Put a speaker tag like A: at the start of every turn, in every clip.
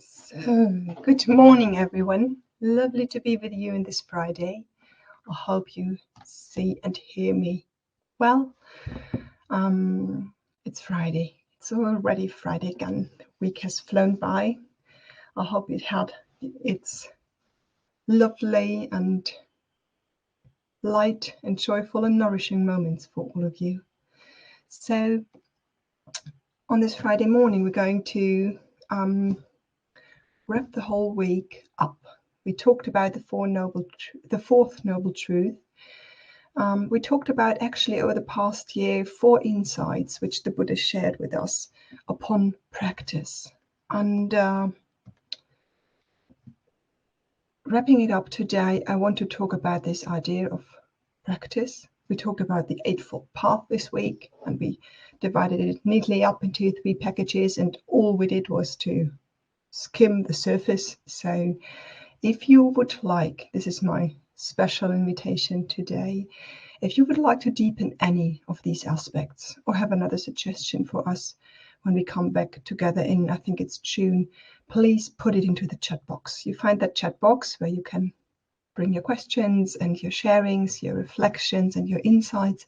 A: So, good morning, everyone. Lovely to be with you on this Friday. I hope you see and hear me well. It's Friday. It's already Friday again. The week has flown by. I hope it had its lovely and light and joyful and nourishing moments for all of you. So, on this Friday morning, we're going to wrap the whole week up. We talked about the fourth noble truth. We talked about actually over the past year 4 insights which the Buddha shared with us upon practice. And wrapping it up today, I want to talk about this idea of practice. We talked about the eightfold path this week, and we divided it neatly up into 3 packages, and all we did was to skim the surface. So if you would like, this is my special invitation today, if you would like to deepen any of these aspects or have another suggestion for us when we come back together in, I think it's June, please put it into the chat box. You find that chat box where you can bring your questions and your sharings, your reflections and your insights.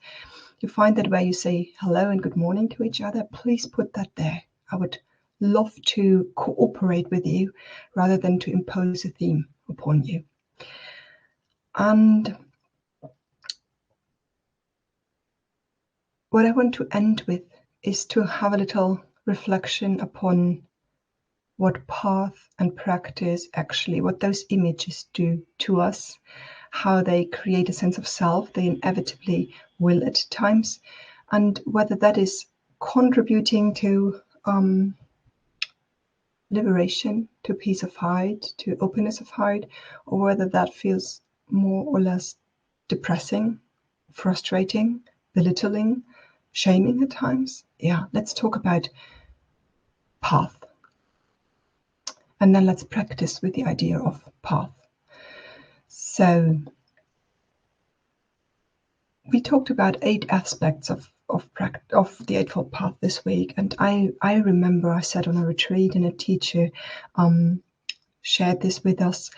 A: You find that where you say hello and good morning to each other. Please put that there. I would love to cooperate with you rather than to impose a theme upon you. And what I want to end with is to have a little reflection upon what path and practice actually, what those images do to us, how they create a sense of self, they inevitably will at times, and whether that is contributing to liberation, to peace of heart, to openness of heart, or whether that feels more or less depressing, frustrating, belittling, shaming at times. Yeah, let's talk about path. And then let's practice with the idea of path. So we talked about 8 aspects of the Eightfold Path this week, and I remember I sat on a retreat and a teacher shared this with us,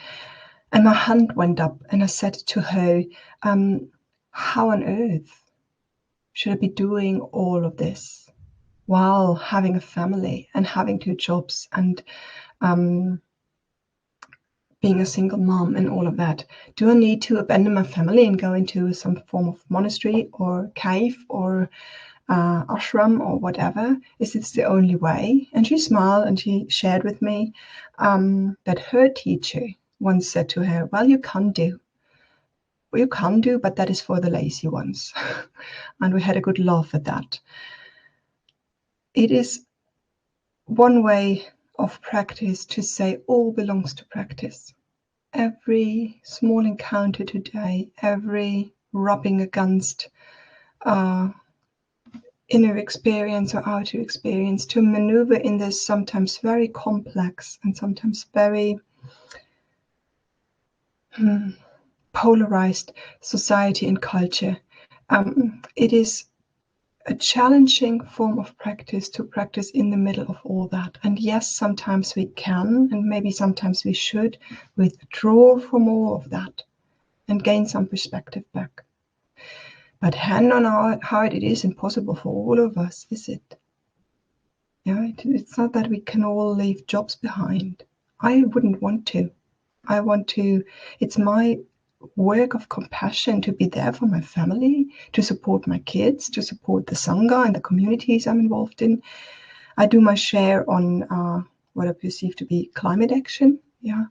A: and my hand went up and I said to her, how on earth should I be doing all of this while having a family and having 2 jobs and being a single mom and all of that? Do I need to abandon my family and go into some form of monastery or cave or ashram or whatever? Is this the only way? And she smiled and she shared with me that her teacher once said to her, well, you can do, but that is for the lazy ones. And we had a good laugh at that. It is one way of practice to say all belongs to practice. Every small encounter today, every rubbing against inner experience or outer experience, to maneuver in this sometimes very complex and sometimes very polarized society and culture. It is a challenging form of practice to practice in the middle of all that. And yes, sometimes we can, and maybe sometimes we should, withdraw from all of that and gain some perspective back. But hand on our heart, it is impossible for all of us, is it? Yeah, it's not that we can all leave jobs behind. I wouldn't want to. It's my work of compassion to be there for my family, to support my kids, to support the Sangha and the communities I'm involved in. I do my share on what I perceive to be climate action. Yeah,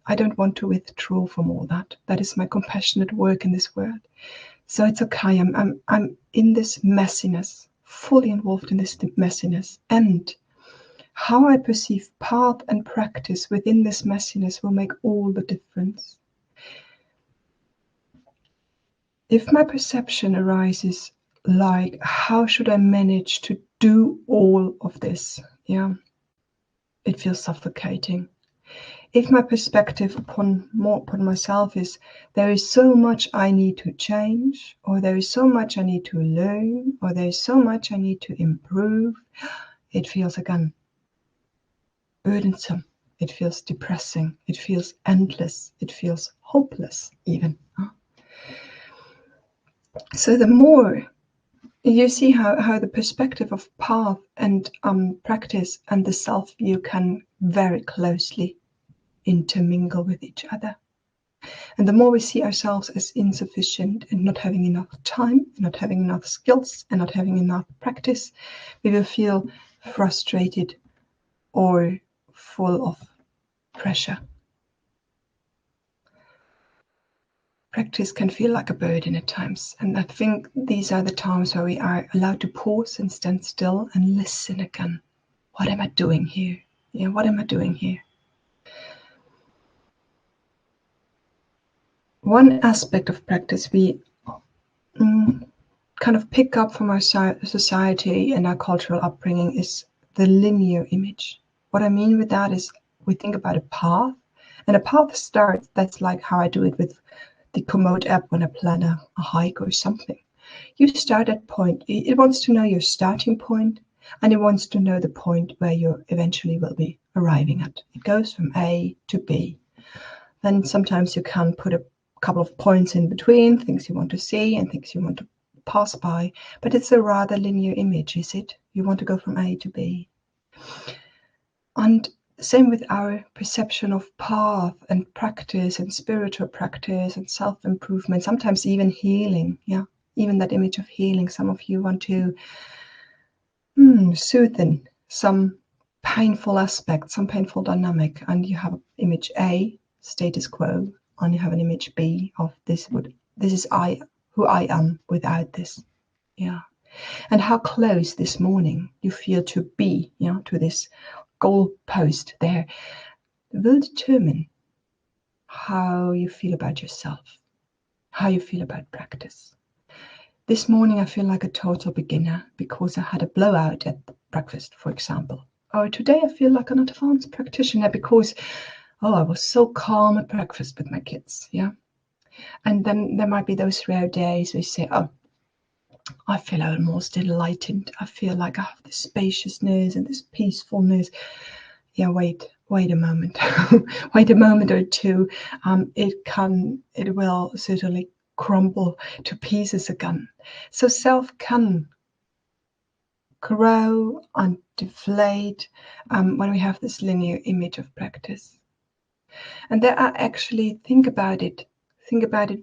A: I don't want to withdraw from all that. That is my compassionate work in this world. So it's okay. I'm in this messiness, fully involved in this messiness, and how I perceive path and practice within this messiness will make all the difference. If my perception arises like, how should I manage to do all of this? Yeah, it feels suffocating. If my perspective upon myself is, there is so much I need to change, or there is so much I need to learn, or there is so much I need to improve, it feels again burdensome. It feels depressing. It feels endless. It feels hopeless even. So the more you see how the perspective of path and practice and the self-view can very closely intermingle with each other. And the more we see ourselves as insufficient and not having enough time, not having enough skills, and not having enough practice, we will feel frustrated or full of pressure. Practice can feel like a burden at times, and I think these are the times where we are allowed to pause and stand still and listen again. What am I doing here? What am I doing here? One aspect of practice we kind of pick up from our society and our cultural upbringing is the linear image. What I mean with that is we think about a path, and a path starts, that's like how I do it with the Koenig app when I plan a hike or something. You start at point, it wants to know your starting point, and it wants to know the point where you eventually will be arriving at. It goes from A to B. Then sometimes you can put a couple of points in between, things you want to see and things you want to pass by, but it's a rather linear image, is it? You want to go from A to B. And same with our perception of path and practice and spiritual practice and self-improvement, sometimes even healing. Even that image of healing. Some of you want to soothe some painful aspect, some painful dynamic, and you have image A, status quo, and you have an image B of this is who I am without this. And how close this morning you feel to be, to this goalpost there, will determine how you feel about yourself, how you feel about practice. This morning I feel like a total beginner because I had a blowout at breakfast, for example. Or today I feel like an advanced practitioner because, I was so calm at breakfast with my kids. And then there might be those rare days where you say, I feel almost enlightened. I feel like I have this spaciousness and this peacefulness. Wait a moment. Wait a moment or two. It will certainly crumble to pieces again. So self can grow and deflate when we have this linear image of practice. And there are actually, think about it,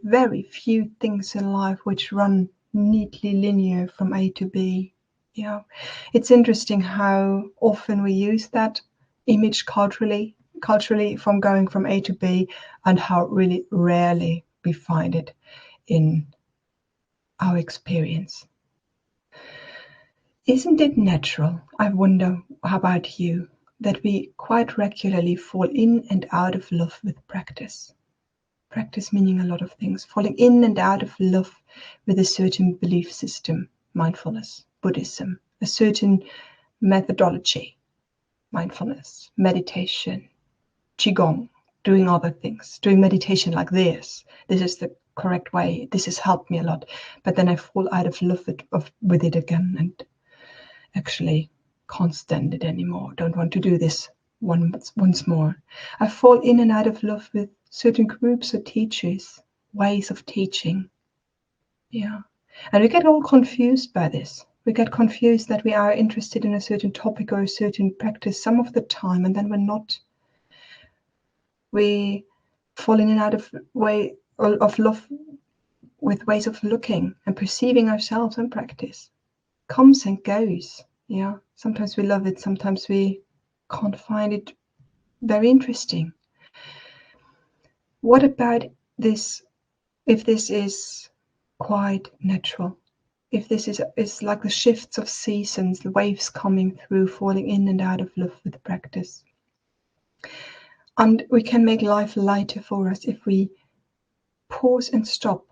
A: very few things in life which run neatly linear from A to B. It's interesting how often we use that image culturally from going from A to B, and how really rarely we find it in our experience. Isn't it natural, I wonder, how about you, that we quite regularly fall in and out of love with practice? Practice meaning a lot of things, falling in and out of love with a certain belief system, mindfulness, Buddhism, a certain methodology, mindfulness, meditation, Qigong, doing other things, doing meditation like this. This is the correct way. This has helped me a lot. But then I fall out of love with it again and actually can't stand it anymore. Don't want to do this once more. I fall in and out of love with certain groups of teachers, ways of teaching. And we get all confused by this. We get confused that we are interested in a certain topic or a certain practice some of the time, and then we're not. We fall in and out of love with ways of looking and perceiving ourselves and practice. Comes and goes. Sometimes we love it, sometimes we can't find it very interesting. What about this, if this is quite natural? If this is like the shifts of seasons, the waves coming through, falling in and out of love with practice. And we can make life lighter for us if we pause and stop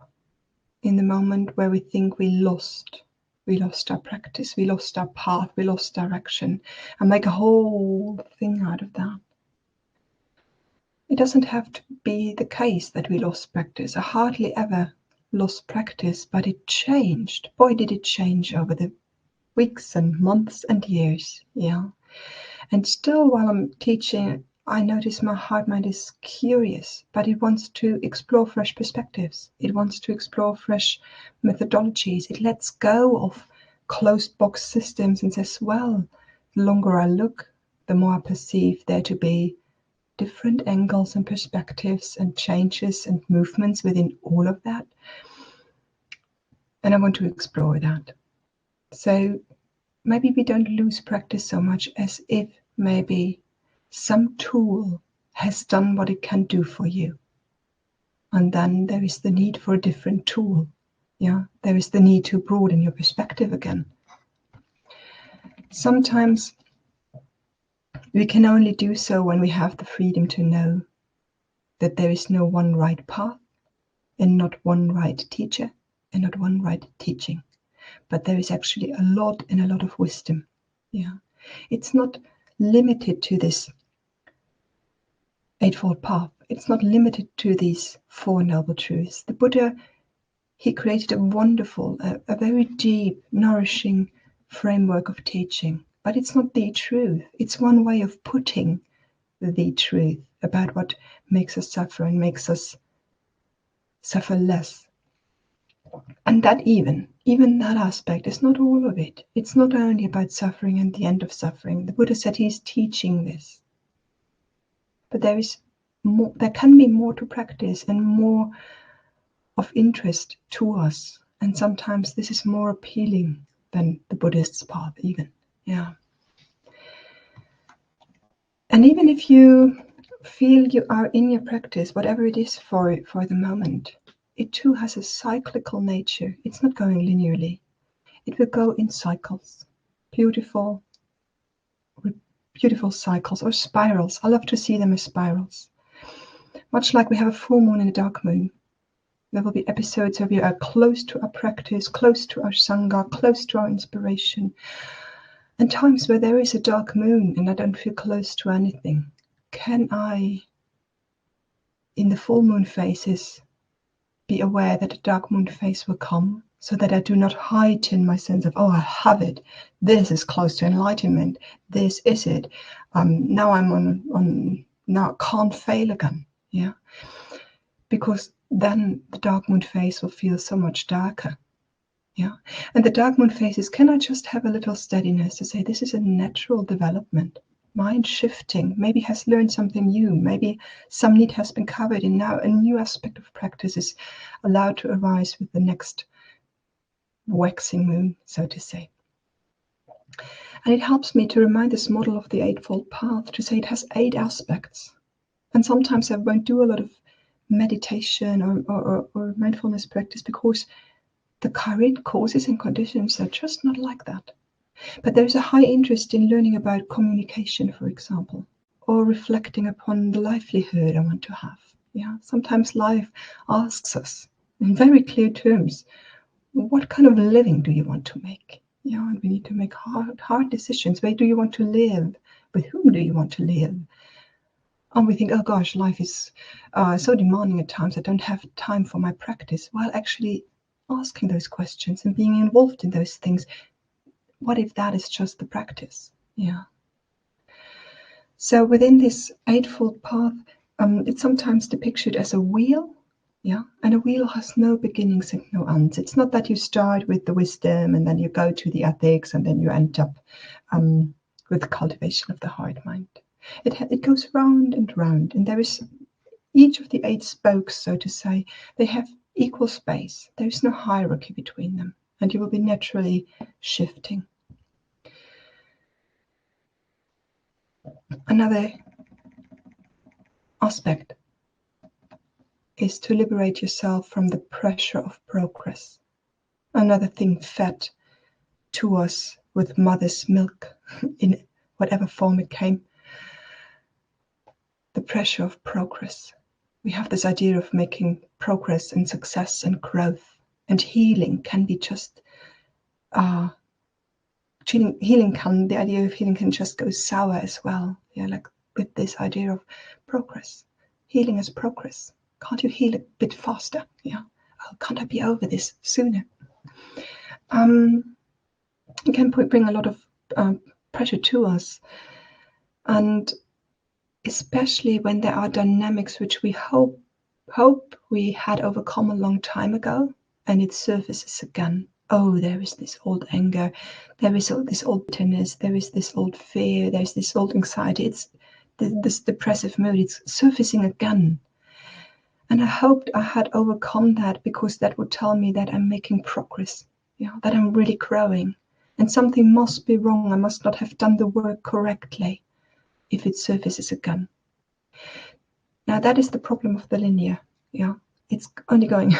A: in the moment where we think we lost our practice, we lost our path, we lost direction, and make a whole thing out of that. It doesn't have to be the case that we lost practice. I hardly ever lost practice, but it changed. Boy, did it change over the weeks and months and years. And still, while I'm teaching I notice my heart mind is curious, but it wants to explore fresh perspectives. It wants to explore fresh methodologies. It lets go of closed box systems and says, well, the longer I look, the more I perceive there to be different angles and perspectives and changes and movements within all of that. And I want to explore that. So maybe we don't lose practice so much as if maybe some tool has done what it can do for you. And then there is the need for a different tool. Yeah, there is the need to broaden your perspective again. Sometimes we can only do so when we have the freedom to know that there is no one right path and not one right teacher and not one right teaching. But there is actually a lot and a lot of wisdom. Yeah, it's not limited to this eightfold path. It's not limited to these Four Noble Truths. The Buddha, he created a wonderful, a very deep, nourishing framework of teaching. But it's not the truth. It's one way of putting the truth about what makes us suffer and makes us suffer less. And that even that aspect is not all of it. It's not only about suffering and the end of suffering. The Buddha said he's teaching this. But there is more, there can be more to practice and more of interest to us. And sometimes this is more appealing than the Buddhist's path even. Yeah. And even if you feel you are in your practice, whatever it is for the moment, it too has a cyclical nature. It's not going linearly. It will go in cycles. Beautiful cycles or spirals. I love to see them as spirals. Much like we have a full moon and a dark moon. There will be episodes where we are close to our practice, close to our Sangha, close to our inspiration. And times where there is a dark moon and I don't feel close to anything. Can I, in the full moon phases, be aware that a dark moon phase will come so that I do not heighten my sense of, oh, I have it. This is close to enlightenment. This is it. Now I'm on now I can't fail again. Yeah. Because then the dark moon phase will feel so much darker. Yeah. And the dark moon phases, can I just have a little steadiness to say this is a natural development? Mind shifting, maybe has learned something new, maybe some need has been covered, and now a new aspect of practice is allowed to arise with the next waxing moon, so to say. And it helps me to remind this model of the Eightfold Path to say it has 8 aspects. And sometimes I won't do a lot of meditation or mindfulness practice because the current causes and conditions are just not like that. But there's a high interest in learning about communication, for example, or reflecting upon the livelihood I want to have. Yeah, sometimes life asks us in very clear terms, what kind of living do you want to make? Yeah, and we need to make hard decisions. Where do you want to live? With whom do you want to live? And we think, oh gosh, life is so demanding at times. I don't have time for my practice. While actually asking those questions and being involved in those things, what if that is just the practice? Yeah. So within this Eightfold Path, it's sometimes depicted as a wheel. Yeah, and a wheel has no beginnings and no ends. It's not that you start with the wisdom and then you go to the ethics and then you end up with the cultivation of the heart mind. It goes round and round, and there is each of the 8 spokes, so to say, they have equal space. There is no hierarchy between them, and you will be naturally shifting. Another aspect is to liberate yourself from the pressure of progress. Another thing fed to us with mother's milk in whatever form it came. The pressure of progress. We have this idea of making progress and success and growth, and healing can be just the idea of healing can just go sour as well. Yeah, like with this idea of progress. Healing is progress. Can't you heal a bit faster? Yeah. Oh, can't I be over this sooner? It can bring a lot of pressure to us. And especially when there are dynamics which we hope we had overcome a long time ago, and it surfaces again. Oh, there is this old anger, there is this old bitterness, there is this old fear, there's this old anxiety. It's this depressive mood. It's surfacing again. And I hoped I had overcome that, because that would tell me that I'm making progress, that I'm really growing. And something must be wrong. I must not have done the work correctly if it surfaces again. Now that is the problem of the linear. It's only going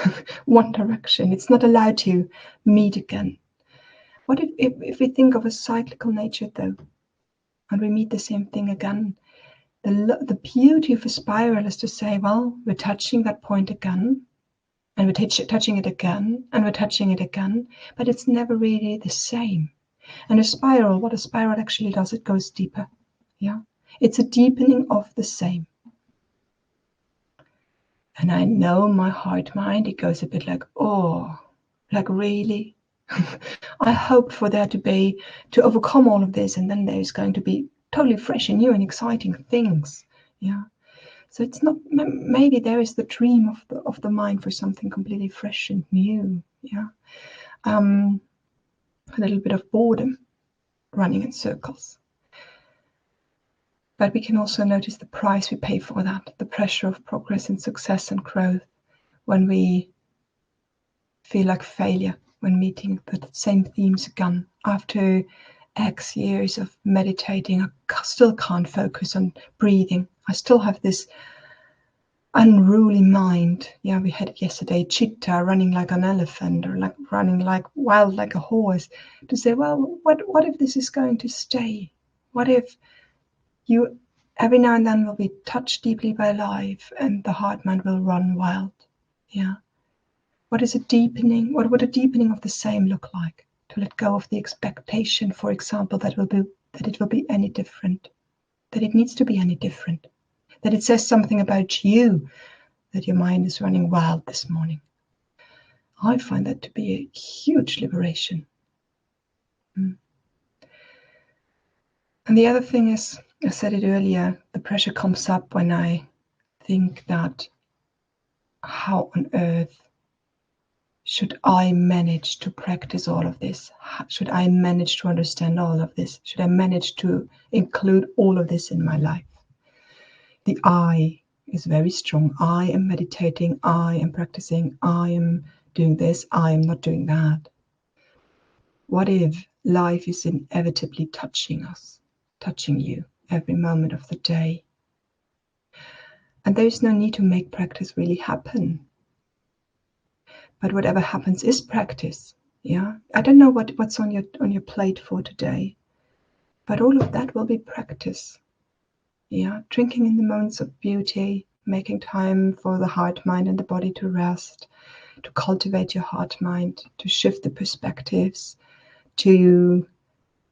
A: one direction. It's not allowed to meet again. What if we think of a cyclical nature, though, and we meet the same thing again? The beauty of a spiral is to say, well, we're touching that point again, and we're touching it again, and we're touching it again, but it's never really the same. And a spiral, what a spiral actually does, it goes deeper. It's a deepening of the same. And I know my heart mind, it goes a bit like, oh, like really? I hoped for there to overcome all of this, and then there's going to be totally fresh and new and exciting things. So it's not, maybe there is the dream of the mind for something completely fresh and new. A little bit of boredom, running in circles. But we can also notice the price we pay for that, the pressure of progress and success and growth, when we feel like failure when meeting the same themes again. After X years of meditating, I still can't focus on breathing. I still have this unruly mind. We had it yesterday, cheetah running like an elephant, or like running like wild like a horse, to say, well, what if this is going to stay? What if you every now and then will be touched deeply by life, and the heart mind will run wild? What is a deepening? What would a deepening of the same look like? To let go of the expectation, for example, that it will be any different, that it needs to be any different, that it says something about you, that your mind is running wild this morning. I find that to be a huge liberation. And the other thing is, I said it earlier, the pressure comes up when I think that, how on earth should I manage to practice all of this? Should I manage to understand all of this? Should I manage to include all of this in my life? The I is very strong. I am meditating. I am practicing. I am doing this. I am not doing that. What if life is inevitably touching us, touching you every moment of the day? And there is no need to make practice really happen. But whatever happens is practice. I don't know what's on your plate for today, but all of that will be practice. Drinking in the moments of beauty, making time for the heart, mind, and the body to rest, to cultivate your heart, mind, to shift the perspectives, to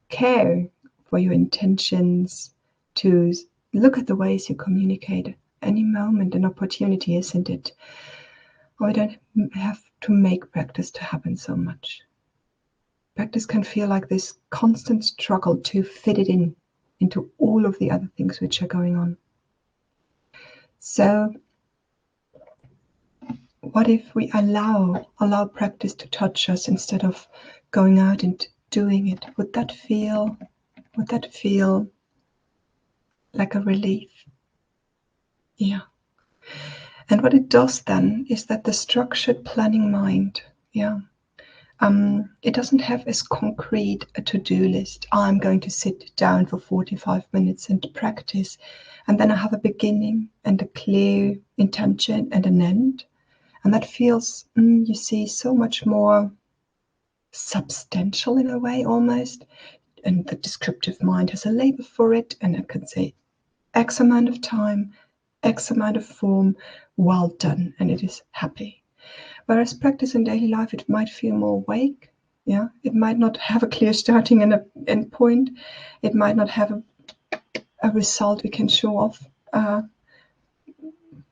A: care for your intentions, to look at the ways you communicate. Any moment an opportunity, isn't it? We don't have to make practice to happen so much. Practice can feel like this constant struggle to fit it into all of the other things which are going on. So what if we allow practice to touch us instead of going out and doing it? Would that feel like a relief? And what it does then is that the structured planning mind, it doesn't have as concrete a to-do list. I'm going to sit down for 45 minutes and practice, and then I have a beginning and a clear intention and an end. And that feels, you see, so much more substantial in a way, almost. And the descriptive mind has a label for it, and I can say X amount of time, X amount of form, well done, and it is happy. Whereas practice in daily life, it might feel more vague. It might not have a clear starting and an end point. It might not have a result we can show off,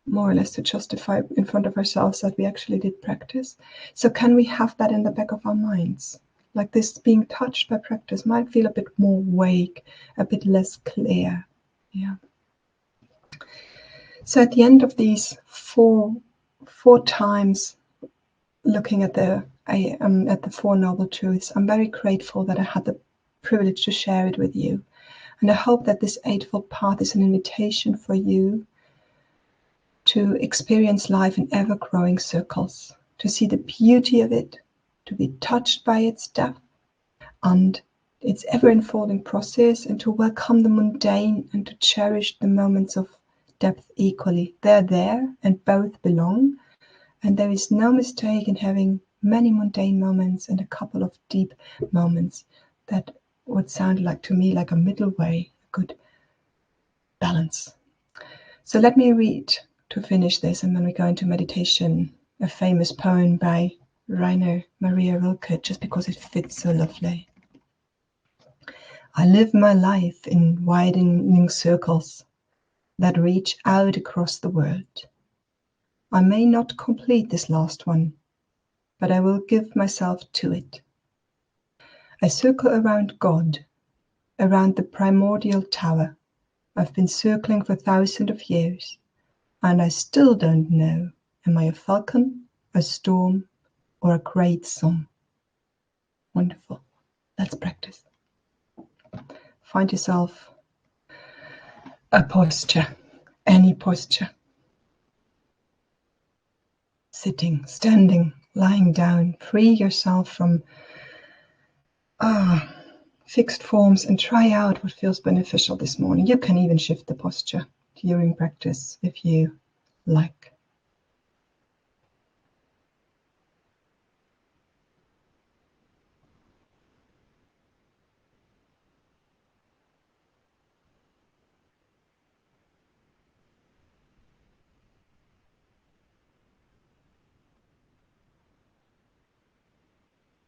A: more or less to justify in front of ourselves that we actually did practice. So can we have that in the back of our minds? Like this being touched by practice might feel a bit more vague, a bit less clear. So at the end of these four times looking at the Four Noble Truths, I'm very grateful that I had the privilege to share it with you. And I hope that this Eightfold Path is an invitation for you to experience life in ever-growing circles, to see the beauty of it, to be touched by its depth and its ever-unfolding process, and to welcome the mundane and to cherish the moments of depth equally. They're there and both belong, and there is no mistake in having many mundane moments and a couple of deep moments. That would sound like to me like a middle way, a good balance. So let me read to finish this, and then we go into meditation, a famous poem by Rainer Maria Rilke, just because it fits so lovely. I live my life in widening circles that reach out across the world. I may not complete this last one, but I will give myself to it. I circle around God, around the primordial tower. I've been circling for thousands of years, and I still don't know, am I a falcon, a storm, or a great song? Wonderful. Let's practice. Find yourself a posture, any posture. Sitting, standing, lying down. Free yourself from fixed forms and try out what feels beneficial this morning. You can even shift the posture during practice if you like.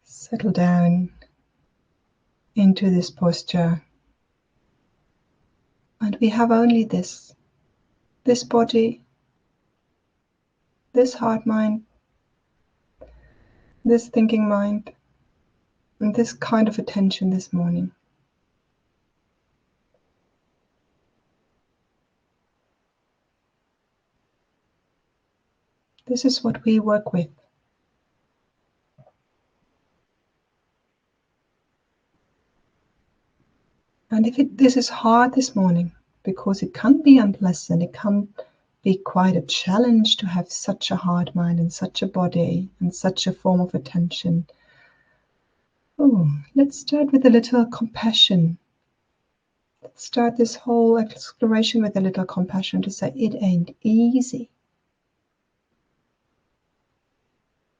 A: Settle down into this posture. And we have only this body, this heart mind, this thinking mind, and this kind of attention this morning. This is what we work with. And if this is hard this morning, because it can be unpleasant, it can be quite a challenge to have such a heart mind and such a body and such a form of attention. Let's start with a little compassion. Let's start this whole exploration with a little compassion to say it ain't easy.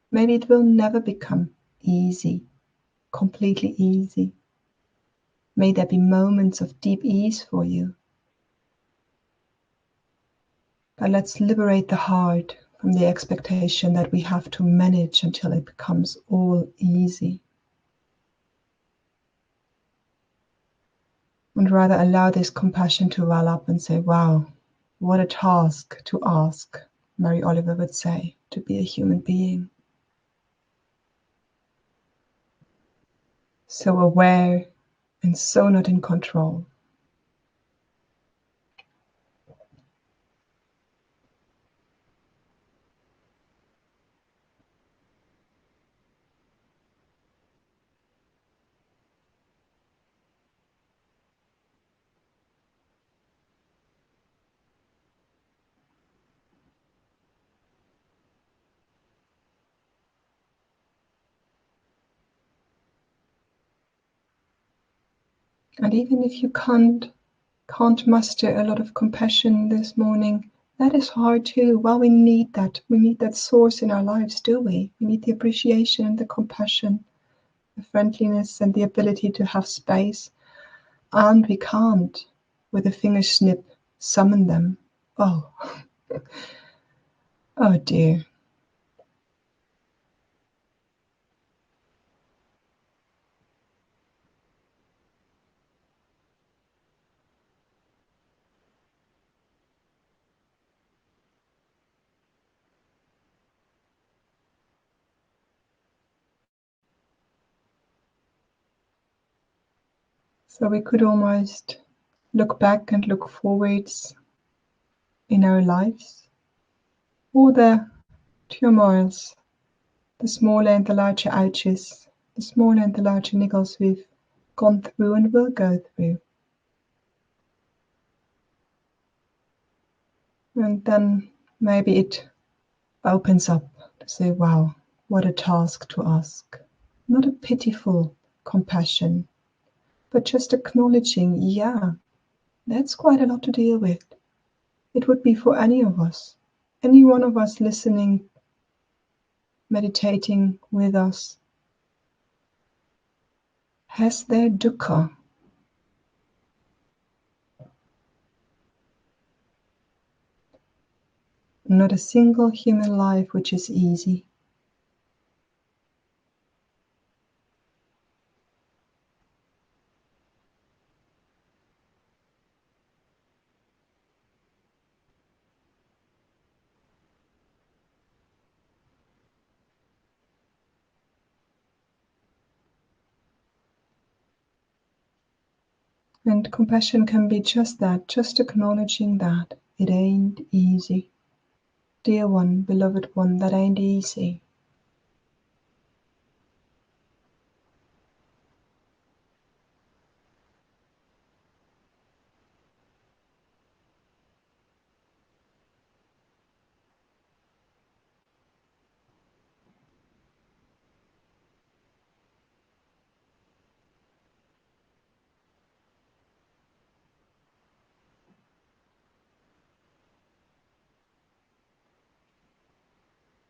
A: Maybe it will never become easy, completely easy. May there be moments of deep ease for you. But let's liberate the heart from the expectation that we have to manage until it becomes all easy. And rather allow this compassion to well up and say, wow, what a task to ask, Mary Oliver would say, to be a human being. So aware and so not in control. And even if you can't muster a lot of compassion this morning, that is hard too. Well, we need that. We need that source in our lives, do we? We need the appreciation and the compassion, the friendliness and the ability to have space. And we can't, with a finger snip, summon them. Oh, oh dear. So we could almost look back and look forwards in our lives, or the turmoils, the smaller and the larger ouches, the smaller and the larger niggles we've gone through and will go through. And then maybe it opens up to say, wow, what a task to ask. Not a pitiful compassion, but just acknowledging, yeah, that's quite a lot to deal with. It would be for any of us, any one of us listening, meditating with us, has their dukkha. Not a single human life which is easy. And compassion can be just that, just acknowledging that it ain't easy. Dear one, beloved one, that ain't easy.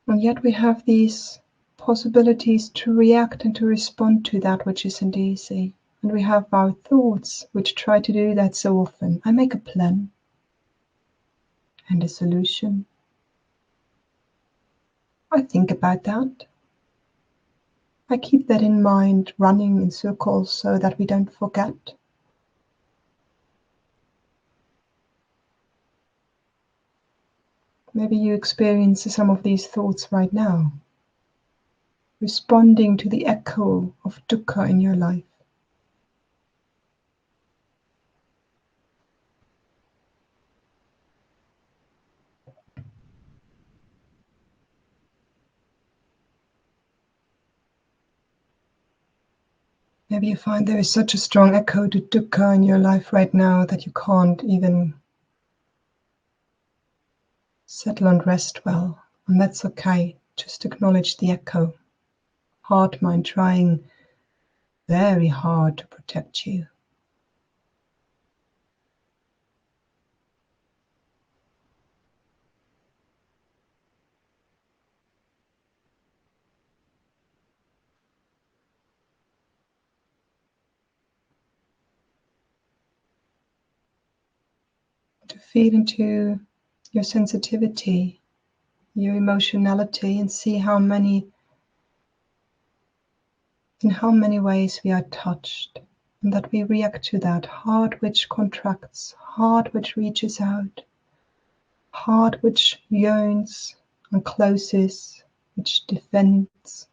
A: And yet we have these possibilities to react and to respond to that which isn't easy. And we have our thoughts which try to do that so often. I make a plan and a solution. I think about that. I keep that in mind, running in circles so that we don't forget. Maybe you experience some of these thoughts right now, responding to the echo of dukkha in your life. Maybe you find there is such a strong echo to dukkha in your life right now that you can't even settle and rest well. And that's okay. Just acknowledge the echo. Heart mind trying very hard to protect you. To feel into your sensitivity, your emotionality, and see in how many ways we are touched, and that we react to that. Heart which contracts, heart which reaches out, heart which yearns and closes, which defends.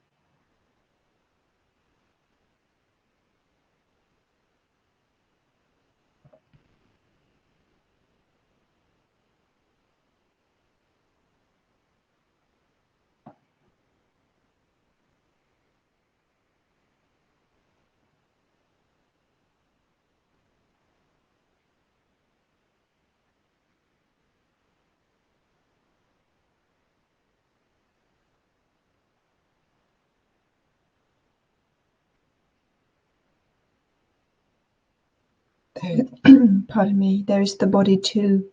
A: Pardon me, there is the body too,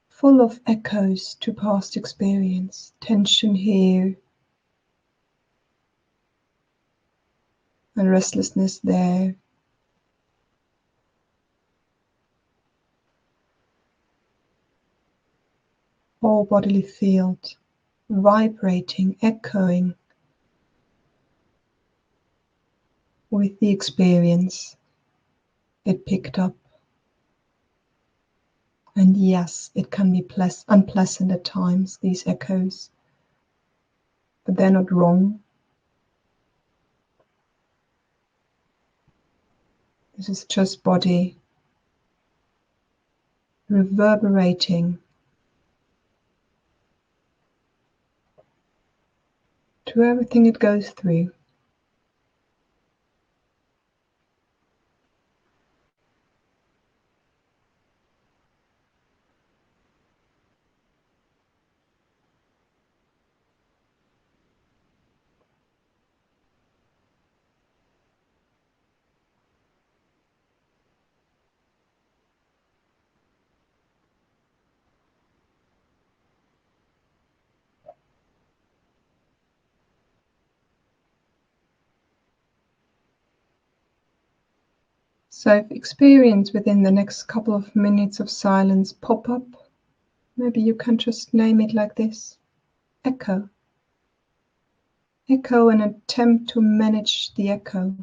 A: full of echoes to past experience, tension here and restlessness there. Whole bodily field, vibrating, echoing with the experience it picked up. And yes, it can be unpleasant at times, these echoes, but they're not wrong. This is just body reverberating to everything it goes through. So if experience within the next couple of minutes of silence pop up, maybe you can just name it like this: echo. Echo and attempt to manage the echo.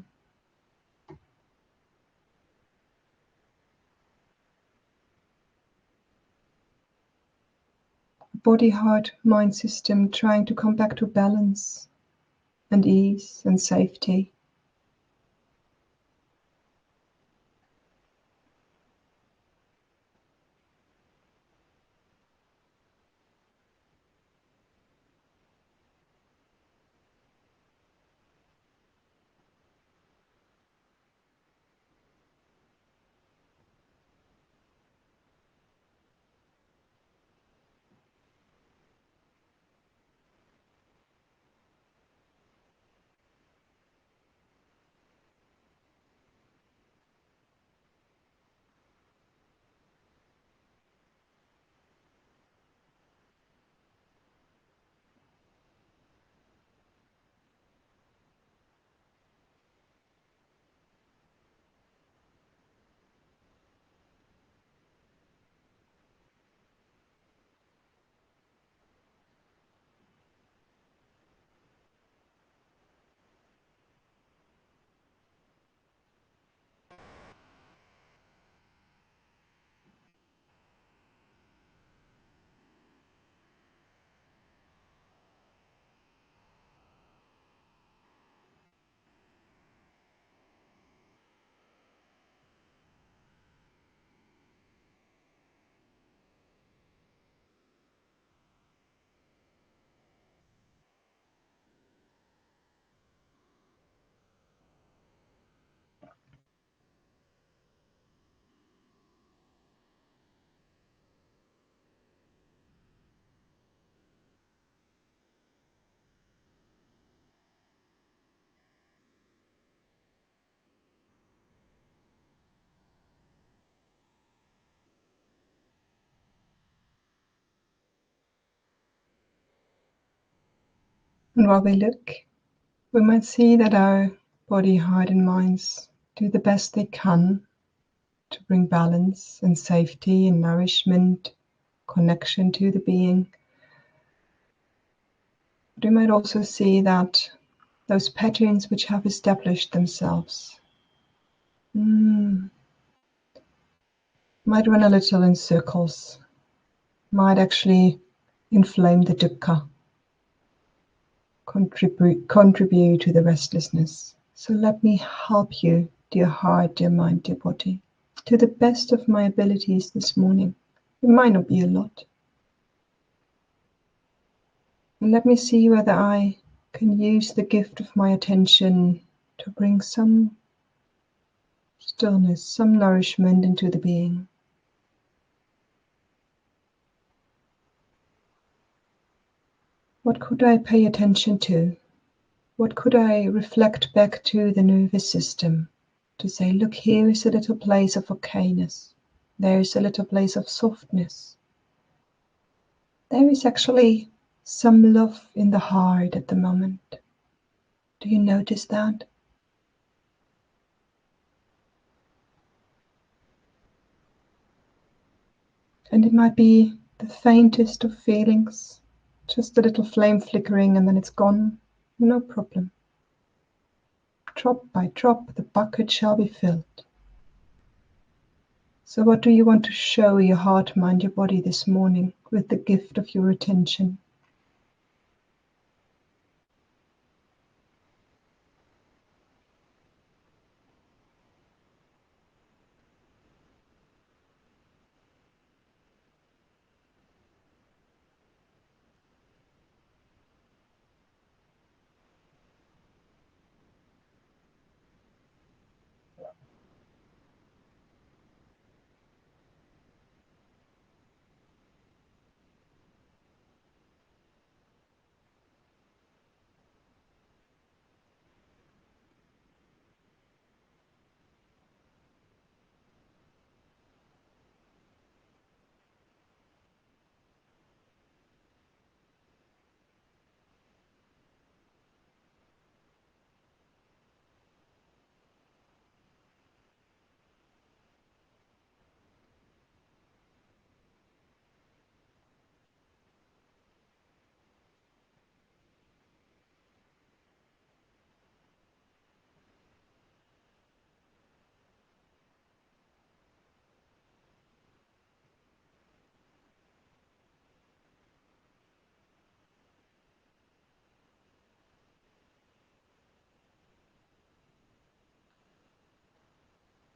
A: Body, heart, mind system trying to come back to balance and ease and safety. And while we look, we might see that our body, heart and minds do the best they can to bring balance and safety and nourishment, connection to the being. But we might also see that those patterns which have established themselves might run a little in circles, might actually inflame the dukkha, contribute to the restlessness. So let me help you, dear heart, dear mind, dear body, to the best of my abilities this morning. It might not be a lot. And let me see whether I can use the gift of my attention to bring some stillness, some nourishment into the being. What could I pay attention to? What could I reflect back to the nervous system to say, look, here is a little place of okayness. There is a little place of softness. There is actually some love in the heart at the moment. Do you notice that? And it might be the faintest of feelings, just a little flame flickering and then it's gone. No problem. Drop by drop, the bucket shall be filled. So what do you want to show your heart, mind, your body this morning with the gift of your attention?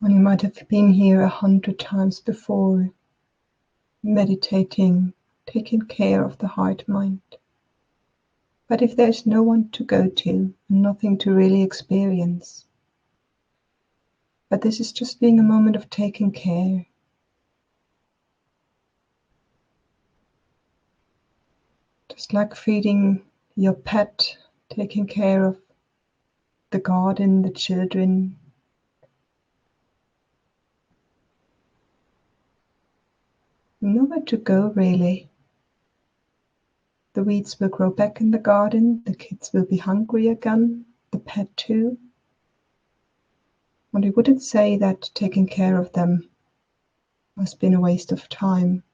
A: And you might have been here 100 times before, meditating, taking care of the heart mind. But if there's no one to go to and nothing to really experience, but this is just being a moment of taking care. Just like feeding your pet, taking care of the garden, the children. Nowhere to go really. The weeds will grow back in the garden, the kids will be hungry again, the pet too. And I wouldn't say that taking care of them has been a waste of time.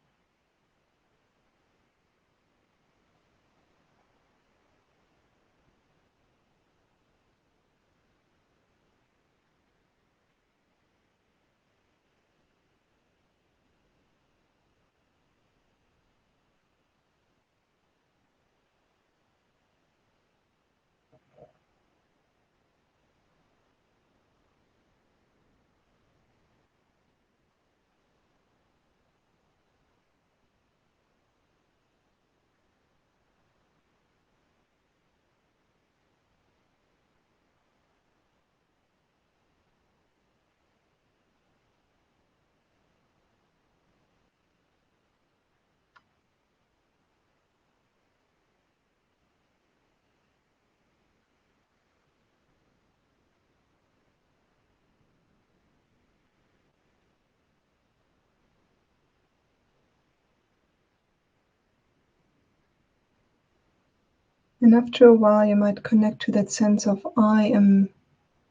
A: And after a while, you might connect to that sense of, I am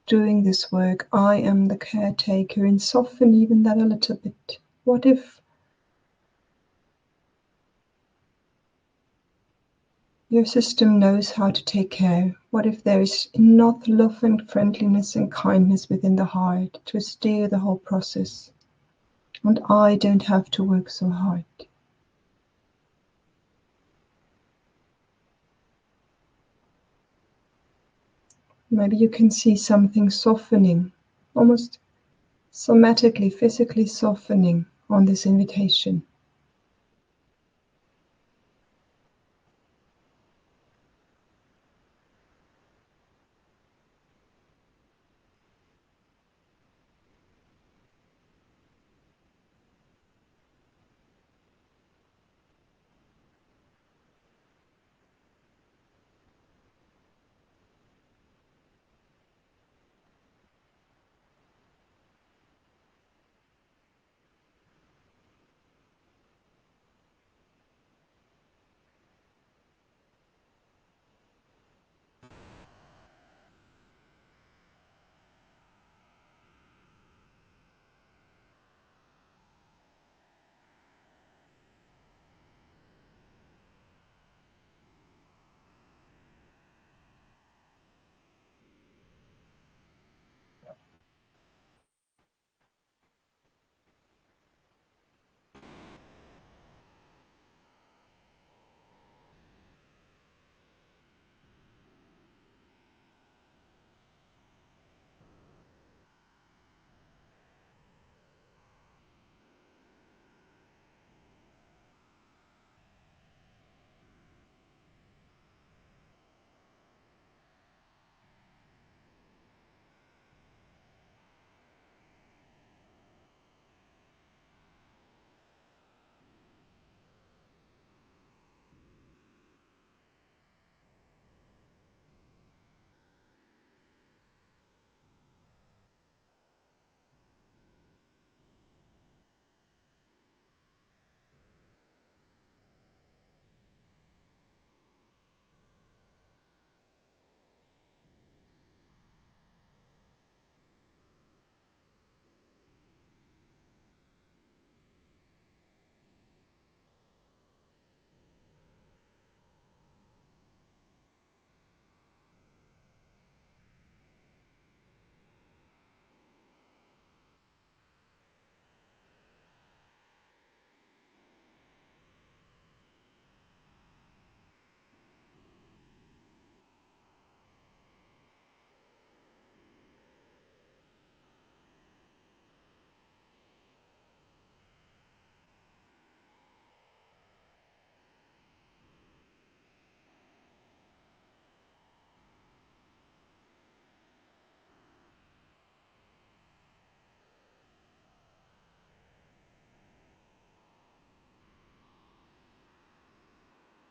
A: doing this work, I am the caretaker, and soften even that a little bit. What if your system knows how to take care? What if there is enough love and friendliness and kindness within the heart to steer the whole process? And I don't have to work so hard. Maybe you can see something softening, almost somatically, physically softening on this invitation.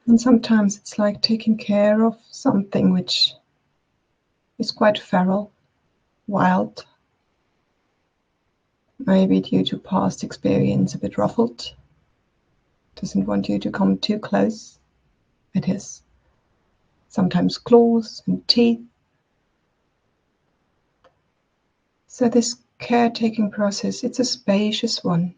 A: And sometimes it's like taking care of something which is quite feral, wild, maybe due to past experience, a bit ruffled, doesn't want you to come too close. It has sometimes claws and teeth. So this caretaking process, it's a spacious one.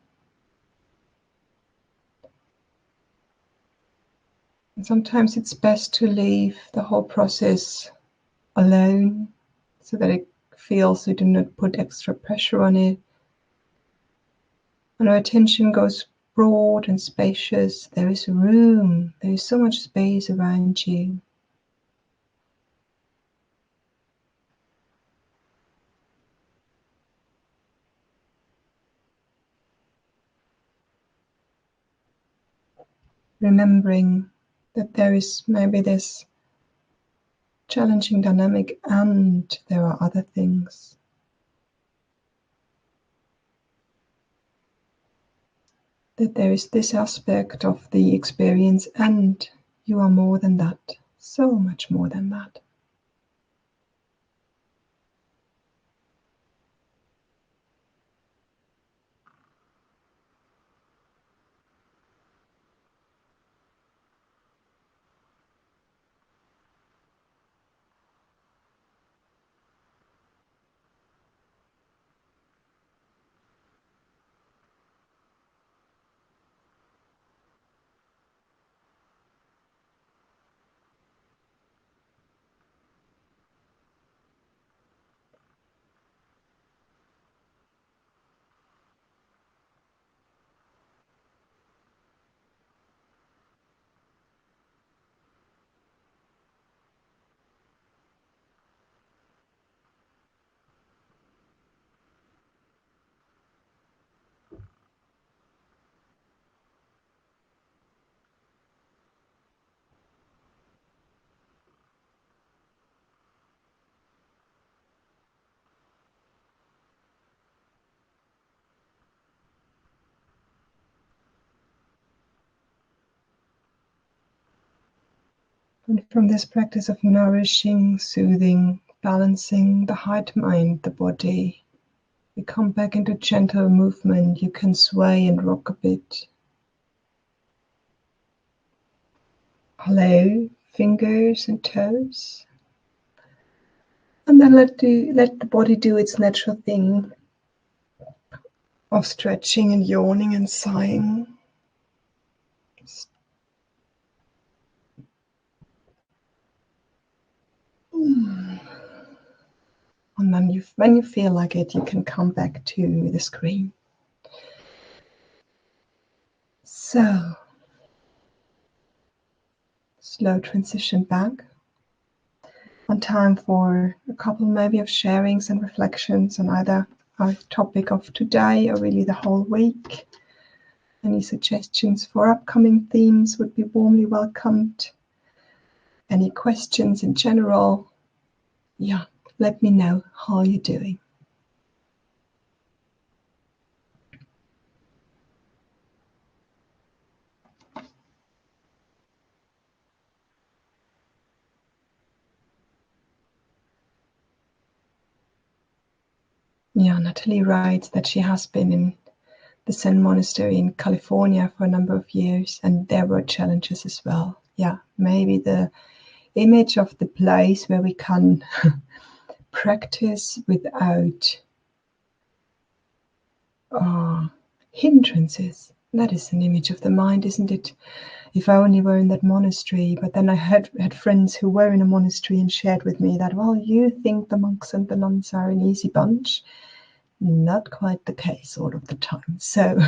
A: And sometimes it's best to leave the whole process alone so that it feels we do not put extra pressure on it. When our attention goes broad and spacious, there is room, there is so much space around you. Remembering that there is maybe this challenging dynamic and there are other things. That there is this aspect of the experience and you are more than that, so much more than that. And from this practice of nourishing, soothing, balancing the heart, mind, the body, we come back into gentle movement. You can sway and rock a bit. Hello, fingers and toes. And then let the body do its natural thing of stretching and yawning and sighing. And then when you feel like it, you can come back to the screen. So, slow transition back. And time for a couple maybe of sharings and reflections on either our topic of today or really the whole week. Any suggestions for upcoming themes would be warmly welcomed. Any questions in general? Yeah, let me know how you're doing. Yeah, Natalie writes that she has been in the Zen monastery in California for a number of years, and there were challenges as well. Yeah, maybe the image of the place where we can practice without hindrances. That is an image of the mind, isn't it? If I only were in that monastery. But then I had friends who were in a monastery and shared with me that, well, you think the monks and the nuns are an easy bunch. Not quite the case all of the time. So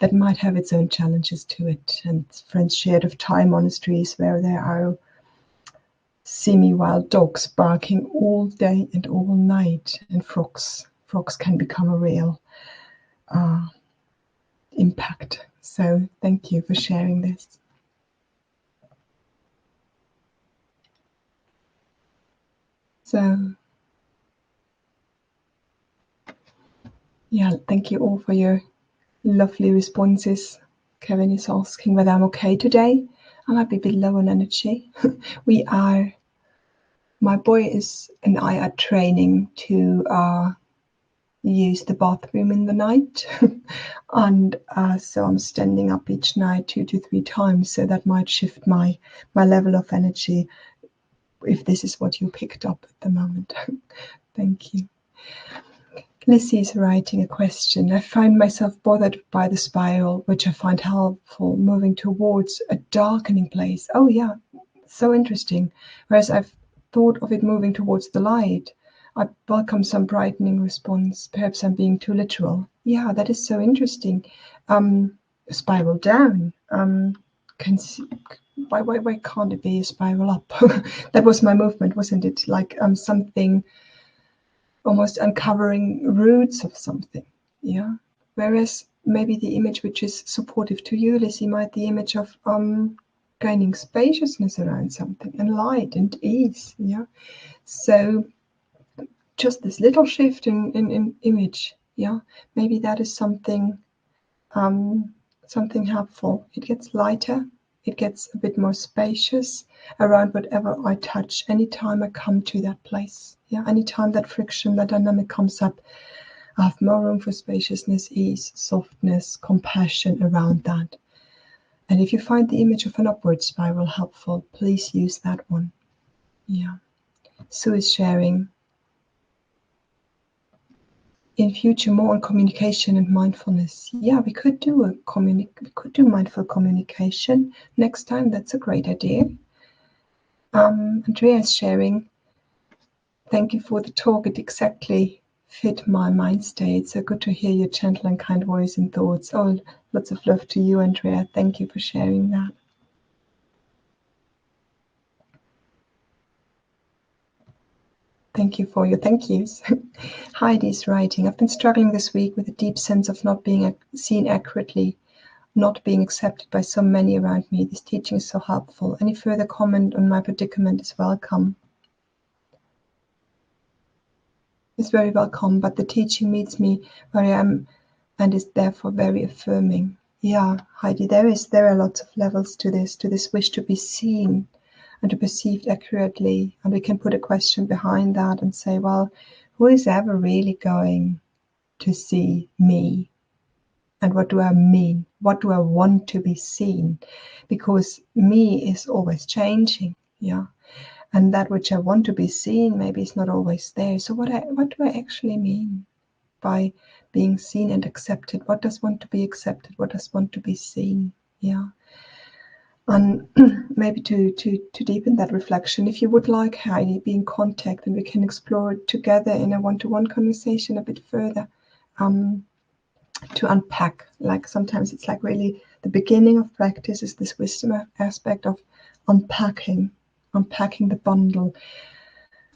A: that might have its own challenges to it. And friends shared of Thai monasteries where there are semi-wild dogs barking all day and all night, and frogs can become a real impact. So thank you for sharing this. So yeah, thank you all for your lovely responses. Kevin is asking whether I'm okay today. I might be a bit low on energy. My boy and I are training to use the bathroom in the night. And so I'm standing up each night 2 to 3 times, so that might shift my level of energy, if this is what you picked up at the moment. Thank you. Lizzie is writing a question. I find myself bothered by the spiral, which I find helpful, moving towards a darkening place. Oh yeah, so interesting. Whereas I've thought of it moving towards the light. I welcome some brightening response. Perhaps I'm being too literal. Yeah, that is so interesting. Spiral down. Why can't it be a spiral up? That was my movement, wasn't it? Like something almost uncovering roots of something. Yeah. Whereas maybe the image which is supportive to you, Lizzie, might the image of gaining spaciousness around something and light and ease. Yeah. So just this little shift in image. Yeah. Maybe that is something something helpful. It gets lighter. It gets a bit more spacious around whatever I touch anytime I come to that place. Yeah, anytime that friction, that dynamic comes up, I have more room for spaciousness, ease, softness, compassion around that. And if you find the image of an upward spiral helpful, please use that one. Yeah. Sue is sharing. In future, more on communication and mindfulness. Yeah, we could do mindful communication next time. That's a great idea. Andrea is sharing. Thank you for the talk. It exactly fit my mind state. So good to hear your gentle and kind voice and thoughts. Oh, lots of love to you, Andrea. Thank you for sharing that. Thank you for your thank yous. Heidi's writing. I've been struggling this week with a deep sense of not being seen accurately, not being accepted by so many around me. This teaching is so helpful. Any further comment on my predicament is welcome. It's very welcome, but the teaching meets me where I am and is therefore very affirming. Yeah, Heidi, there are lots of levels to this wish to be seen and to be perceived accurately. And we can put a question behind that and say, well, who is ever really going to see me? And what do I mean? What do I want to be seen? Because me is always changing, yeah. And that which I want to be seen maybe is not always there. So what do I actually mean by being seen and accepted? What does want to be accepted? What does want to be seen? Yeah. And maybe to deepen that reflection, if you would like, Heidi, be in contact and we can explore it together in a one-to-one conversation a bit further, to unpack. Like sometimes it's like really the beginning of practice is this wisdom aspect of unpacking the bundle,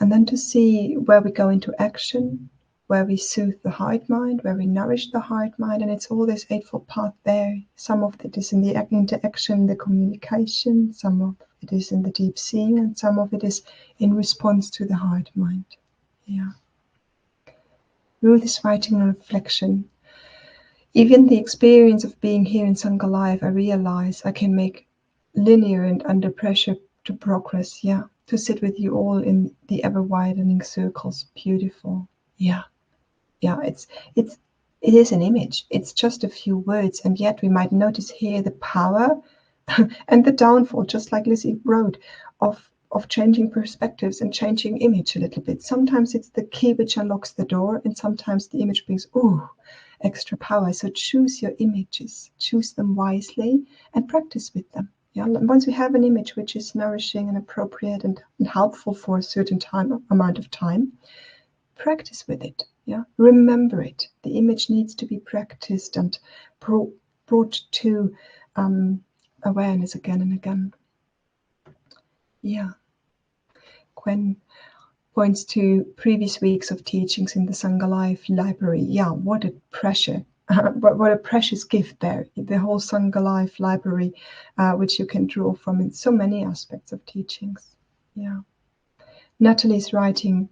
A: and then to see where we go into action, where we soothe the heart mind, where we nourish the heart mind. And it's all this eightfold path there. Some of it is in the interaction, the communication, some of it is in the deep seeing, and some of it is in response to the heart mind. Yeah. Ruth is writing a reflection. Even the experience of being here in Sangha Life, I realize I can make linear and under pressure to progress. Yeah. To sit with you all in the ever widening circles. Beautiful. Yeah. Yeah, it is an image. It's just a few words, and yet we might notice here the power and the downfall, just like Lizzie wrote, of changing perspectives and changing image a little bit. Sometimes it's the key which unlocks the door, and sometimes the image brings extra power. So choose your images, choose them wisely, and practice with them. Yeah, and once we have an image which is nourishing and appropriate and helpful for a certain amount of time, practice with it. Yeah, remember it. The image needs to be practiced and brought to awareness again and again. Yeah. Gwen points to previous weeks of teachings in the Sangha Life library. Yeah, what a pressure. What a precious gift there. The whole Sangha Life library, which you can draw from in so many aspects of teachings. Yeah. Natalie's writing,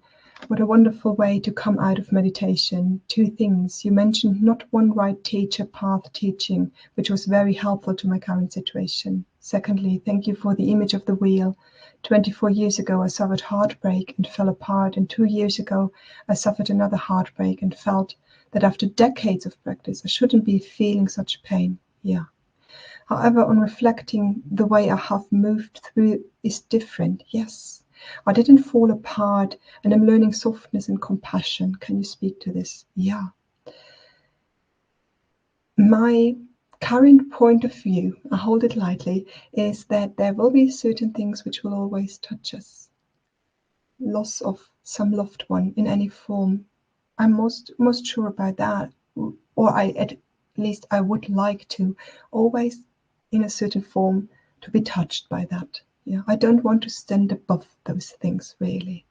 A: what a wonderful way to come out of meditation. 2 things. You mentioned not one right teacher path teaching, which was very helpful to my current situation. Secondly, thank you for the image of the wheel. 24 years ago, I suffered heartbreak and fell apart. And 2 years ago, I suffered another heartbreak and felt that after decades of practice, I shouldn't be feeling such pain. Yeah. However, on reflecting, the way I have moved through is different. Yes. I didn't fall apart, and I'm learning softness and compassion. Can you speak to this? Yeah. My current point of view, I hold it lightly, is that there will be certain things which will always touch us. Loss of some loved one in any form. I'm most sure about that, or at least I would like to always, in a certain form, to be touched by that. Yeah, I don't want to stand above those things really.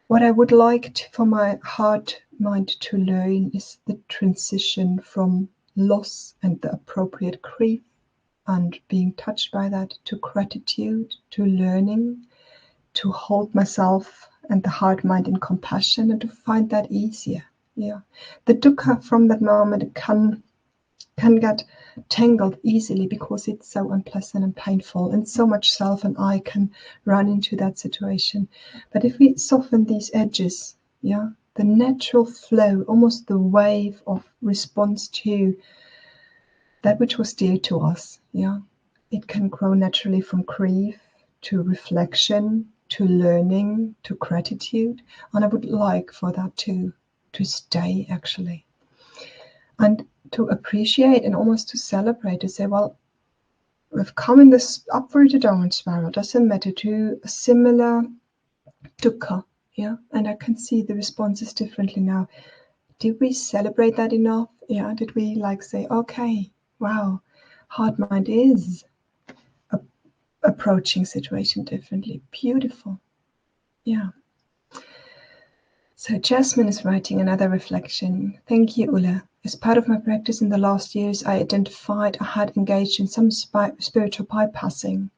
A: What I would like for my heart mind to learn is the transition from loss and the appropriate grief and being touched by that to gratitude, to learning, to hold myself and the heart, mind in compassion, and to find that easier. Yeah, the dukkha from that moment can get tangled easily because it's so unpleasant and painful, and so much self and I can run into that situation. But if we soften these edges, yeah, the natural flow, almost the wave of response to that which was dear to us, yeah, it can grow naturally from grief to reflection to learning to gratitude. And I would like for that to stay actually, and to appreciate and almost to celebrate, to say, well, we've come in this upward or downward spiral, doesn't matter, to a similar dukkha, yeah, and I can see the responses differently now. Did we celebrate that enough? Yeah, did we say, okay, wow, heart mind is approaching situation differently, beautiful, yeah. So Jasmine is writing another reflection. Thank you, Ulla. As part of my practice in the last years, I identified I had engaged in some spiritual bypassing.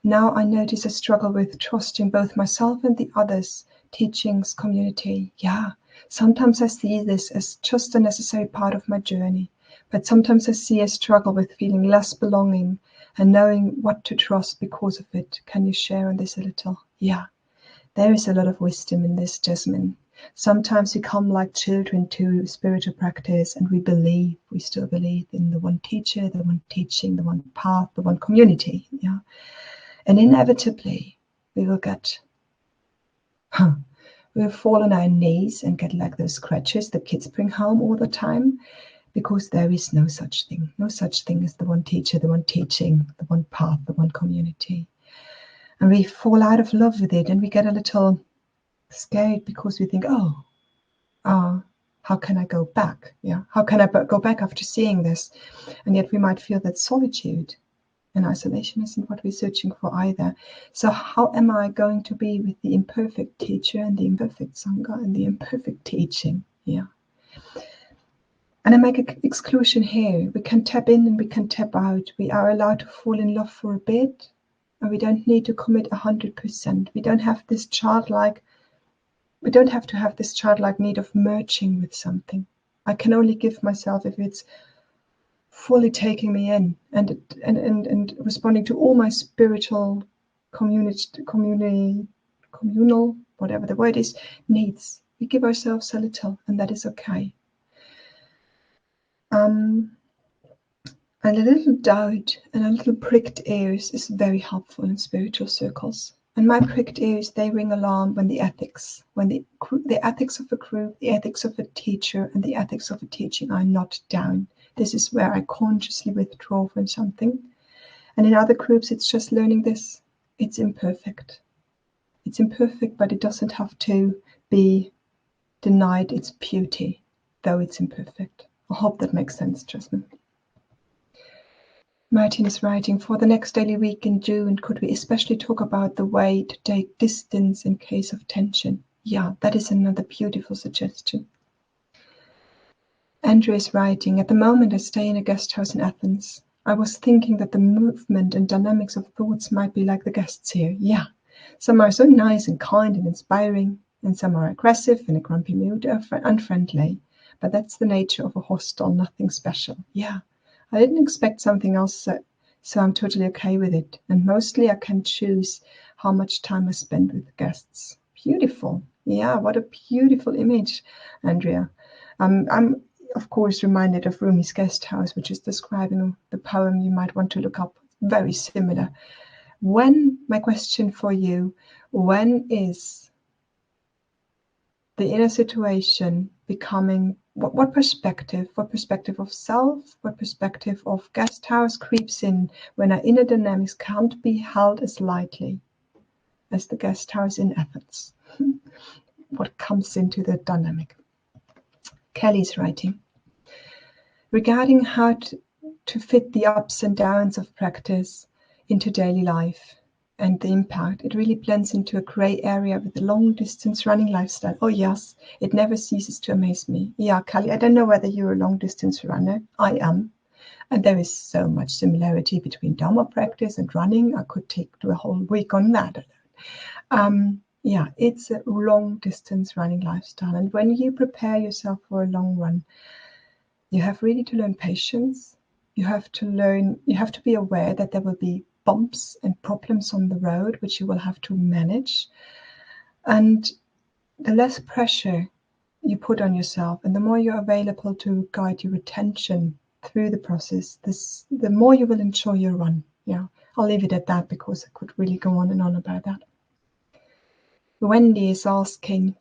A: Now I notice I struggle with trusting both myself and the others, teachings, community. Yeah, sometimes I see this as just a necessary part of my journey, but sometimes I see a struggle with feeling less belonging and knowing what to trust because of it. Can you share on this a little? Yeah, there is a lot of wisdom in this, Jasmine. Sometimes we come like children to spiritual practice and we still believe in the one teacher, the one teaching, the one path, the one community. Yeah. And inevitably we will we'll fall on our knees and get like those scratches the kids bring home all the time, because there is no such thing. No such thing as the one teacher, the one teaching, the one path, the one community. And we fall out of love with it, and we get a little scared because we think, how can I go back? Yeah, how can I go back after seeing this? And yet we might feel that solitude and isolation isn't what we're searching for either. So how am I going to be with the imperfect teacher and the imperfect sangha and the imperfect teaching? Yeah. And I make an exclusion here. We can tap in and we can tap out. We are allowed to fall in love for a bit, and we don't need to commit 100%. We don't have this childlike need of merging with something. I can only give myself if it's fully taking me in and responding to all my spiritual communal, whatever the word is, needs. We give ourselves a little, and that is okay. And a little doubt and a little pricked ears is very helpful in spiritual circles. And my pricked ears, they ring alarm when the ethics of a group, the ethics of a teacher, and the ethics of a teaching are not down. This is where I consciously withdraw from something. And in other groups, it's just learning this. It's imperfect. It's imperfect, but it doesn't have to be denied its beauty, though it's imperfect. I hope that makes sense, Jasmine. Martin is writing, for the next daily week in June, could we especially talk about the way to take distance in case of tension? Yeah, that is another beautiful suggestion. Andrew is writing, at the moment I stay in a guest house in Athens. I was thinking that the movement and dynamics of thoughts might be like the guests here. Yeah, some are so nice and kind and inspiring, and some are aggressive, in a grumpy mood, unfriendly. But that's the nature of a hostel, nothing special. Yeah. I didn't expect something else So I'm totally okay with it. And mostly I can choose how much time I spend with guests. Beautiful. Yeah, what a beautiful image, Andrea. I'm of course reminded of Rumi's Guest House, which is describing the poem you might want to look up. Very similar. My question for you, when is the inner situation becoming, what perspective of self, what perspective of guest house creeps in when our inner dynamics can't be held as lightly as the guest house in Athens? What comes into the dynamic? Kelly's writing regarding how to fit the ups and downs of practice into daily life and the impact. It really blends into a gray area with the long distance running lifestyle. Oh yes, it never ceases to amaze me. Yeah, Kelly, I don't know whether you're a long distance runner. I am. And there is so much similarity between Dharma practice and running. I could do a whole week on that. Yeah, it's a long distance running lifestyle. And when you prepare yourself for a long run, you have really to learn patience. You have to be aware that there will be bumps and problems on the road, which you will have to manage. And the less pressure you put on yourself and the more you're available to guide your attention through the process, the more you will enjoy your run. Yeah, I'll leave it at that because I could really go on and on about that. Wendy is asking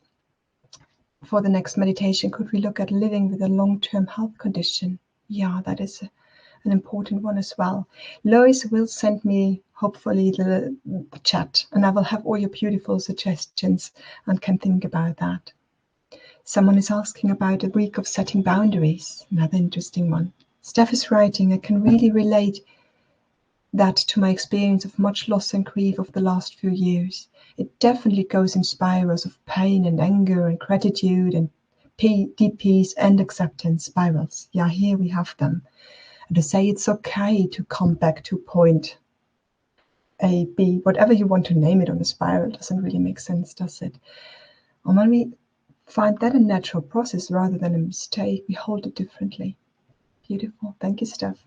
A: for the next meditation, could we look at living with a long-term health condition? Yeah, that is an important one as well. Lois will send me hopefully the chat, and I will have all your beautiful suggestions and can think about that. Someone is asking about a week of setting boundaries, another interesting one. Steph is writing, I can really relate that to my experience of much loss and grief of the last few years. It definitely goes in spirals of pain and anger and gratitude and deep peace and acceptance spirals. Yeah, here we have them. And to say it's okay to come back to point A, B, whatever you want to name it on a spiral doesn't really make sense, does it? And when we find that a natural process rather than a mistake, we hold it differently. Beautiful. Thank you, Steph.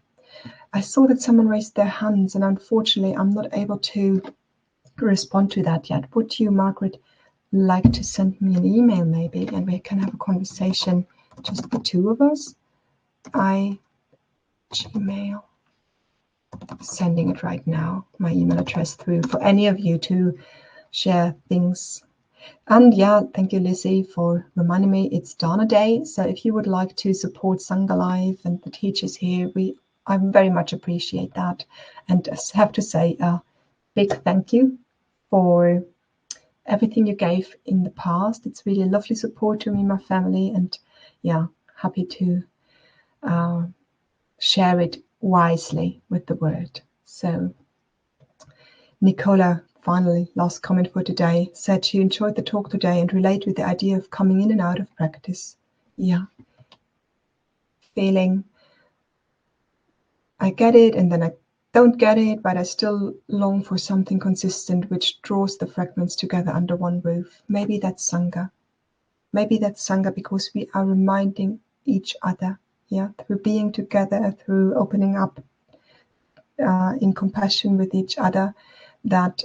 A: I saw that someone raised their hands, and unfortunately, I'm not able to respond to that yet. Would you, Margaret, like to send me an email maybe, and we can have a conversation, just the two of us? Gmail. Sending it right now, my email address through for any of you to share things. And yeah, thank you, Lizzie, for reminding me it's Dana Day. So if you would like to support Sangha Life and the teachers here, I very much appreciate that. And I have to say a big thank you for everything you gave in the past. It's really a lovely support to me and my family. And yeah, happy to share it wisely with the word. So Nicola, finally, last comment for today, said she enjoyed the talk today and relate with the idea of coming in and out of practice. Yeah. Feeling I get it and then I don't get it, but I still long for something consistent which draws the fragments together under one roof. Maybe that's Sangha. Maybe that's Sangha because we are reminding each other, yeah, through being together, through opening up in compassion with each other, that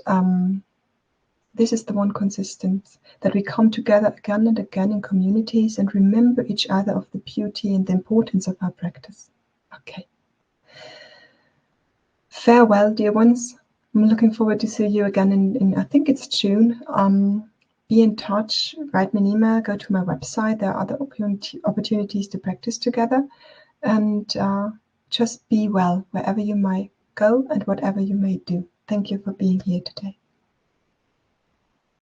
A: this is the one consistent, that we come together again and again in communities and remember each other of the beauty and the importance of our practice. Okay. Farewell, dear ones. I'm looking forward to see you again in I think it's June. Be in touch, write me an email, go to my website. There are other opportunities to practice together. And just be well wherever you might go and whatever you may do. Thank you for being here today.